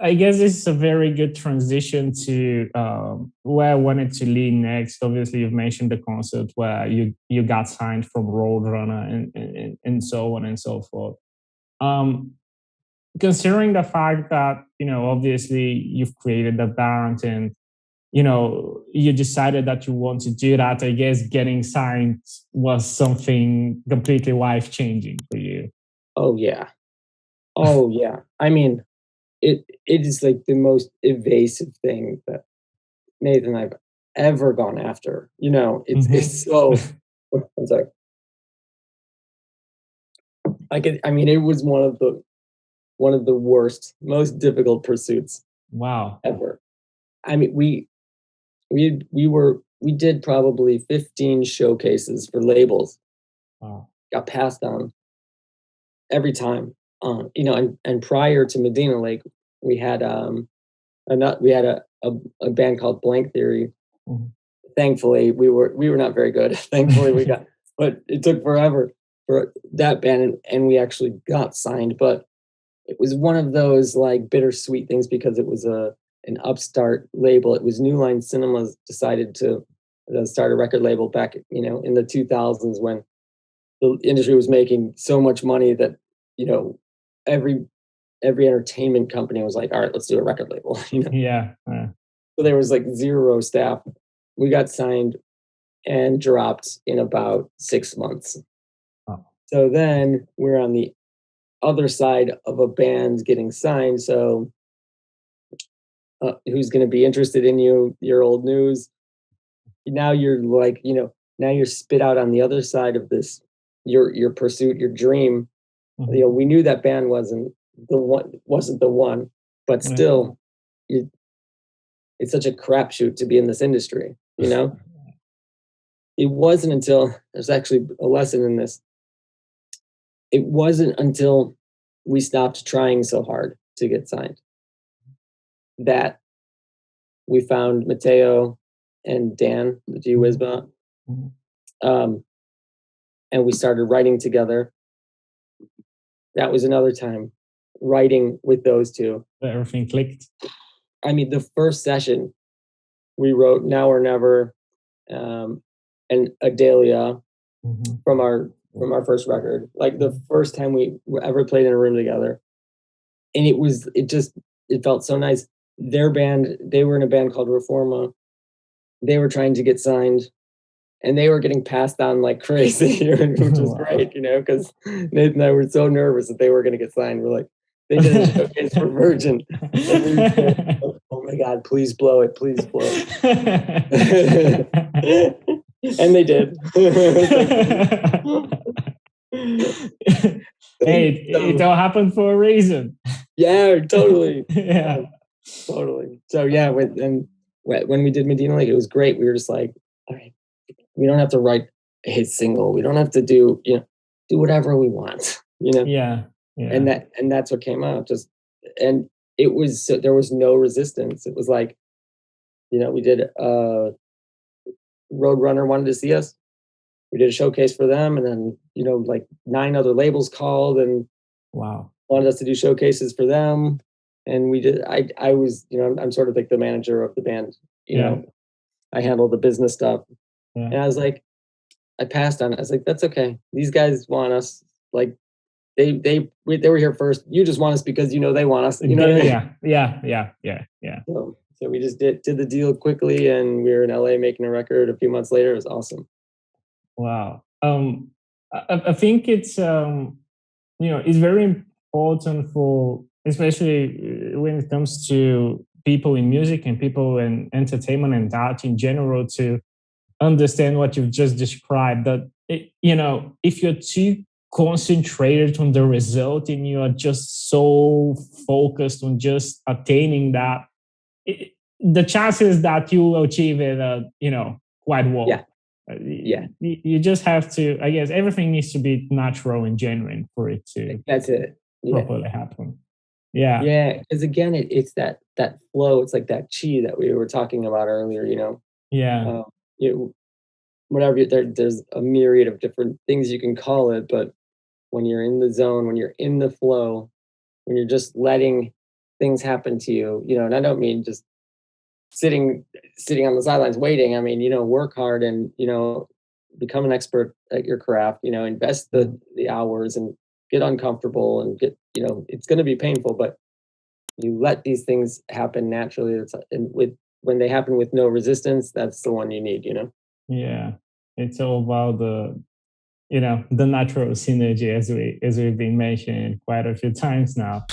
I guess this is a very good transition to where I wanted to lead next. Obviously, you've mentioned the concert where you got signed from Roadrunner and so on and so forth. Um, Considering the fact that obviously you've created the band and you decided that you want to do that, I guess getting signed was something completely life changing for you. Oh yeah. Oh yeah. I mean, it is like the most evasive thing that Nathan I've ever gone after. It's Hmm. so. I'm sorry. I mean, it was one of the worst, most difficult pursuits Wow. ever. I mean, we did probably 15 showcases for labels. Wow. Got passed on every time. And prior to Medina Lake, we had we had a band called Blank Theory. Mhm. Thankfully, we were not very good. Thankfully, we got, but it took forever for that band, and we actually got signed. But it was one of those like bittersweet things because it was an upstart label. It was New Line Cinemas decided to start a record label back, in the 2000s when the industry was making so much money that you know every every entertainment company was like, all right, let's do a record label. Yeah. So there was like zero staff. We got signed and dropped in about 6 months. Oh. So then we're on the other side of a band getting signed. So who's going to be interested in you? Your old news. Now you're like, now you're spit out on the other side of this. Your pursuit, your dream. Mhm. We knew that band wasn't the one, but Yeah. still, you, it's such a crapshoot to be in this industry. It wasn't until there's actually a lesson in this. It wasn't until we stopped trying so hard to get signed that we found Mateo and Dan, the G Mhm. Wizbot, Mhm. um, and we started writing together. That was another time writing with those two. Everything clicked. I mean, the first session we wrote "Now or Never" um, and "Adelia" Mhm. from our first record. Like the first time we ever played in a room together, and it felt so nice. Their band, they were in a band called Reforma. They were trying to get signed, and they were getting passed on like crazy, which was Wow. great, because Nathan and I were so nervous that they were going to get signed. We're like, they did a showcase for Virgin, and we were like, oh my God, please blow it, please blow it. And they did. Hey, it So all happened for a reason. yeah, totally. Yeah. Yeah, totally. So yeah, when we did Medina Lake, it was great. We were just like, all right, we don't have to write a hit single. We don't have to do whatever we want, Yeah. and Yeah. that's what came out. And there was no resistance. It was like, we did Roadrunner wanted to see us. We did a showcase for them, and then like 9 other labels called and Wow. wanted us to do showcases for them, and we did. I was, I'm sort of like the manager of the band. You Yeah. know, I handle the business stuff, Yeah. and I was like, I passed on it. I was like, that's okay. These guys want us. Like they were here first. You just want us because they want us. You know what I mean? Yeah. Yeah. Yeah. Yeah. Yeah. So we just did the deal quickly, and we were in LA making a record. A few months later, it was awesome. Wow. I think it's very important for, especially when it comes to people in music and people in entertainment and art in general, to understand what you've just described. That if you're too concentrated on the result and you are just so focused on just attaining that, the chances that you will achieve it are quite Yeah, low. yeah, You just have to, I guess everything needs to be natural and genuine for it to that's it. Yeah, properly happen. Yeah. yeah. Because again, it's that flow. It's like that chi that we were talking about earlier. Yeah. Um, you whatever there's a myriad of different things you can call it, but when you're in the zone, when you're in the flow, when you're just letting things happen to you, and I don't mean just sitting on the sidelines waiting. I mean, work hard and, become an expert at your craft, invest the hours and get uncomfortable and get, it's going to be painful, but you let these things happen naturally. And when they happen with no resistance, that's the one you need. Yeah, it's all about the natural synergy, as we've been mentioning quite a few times now.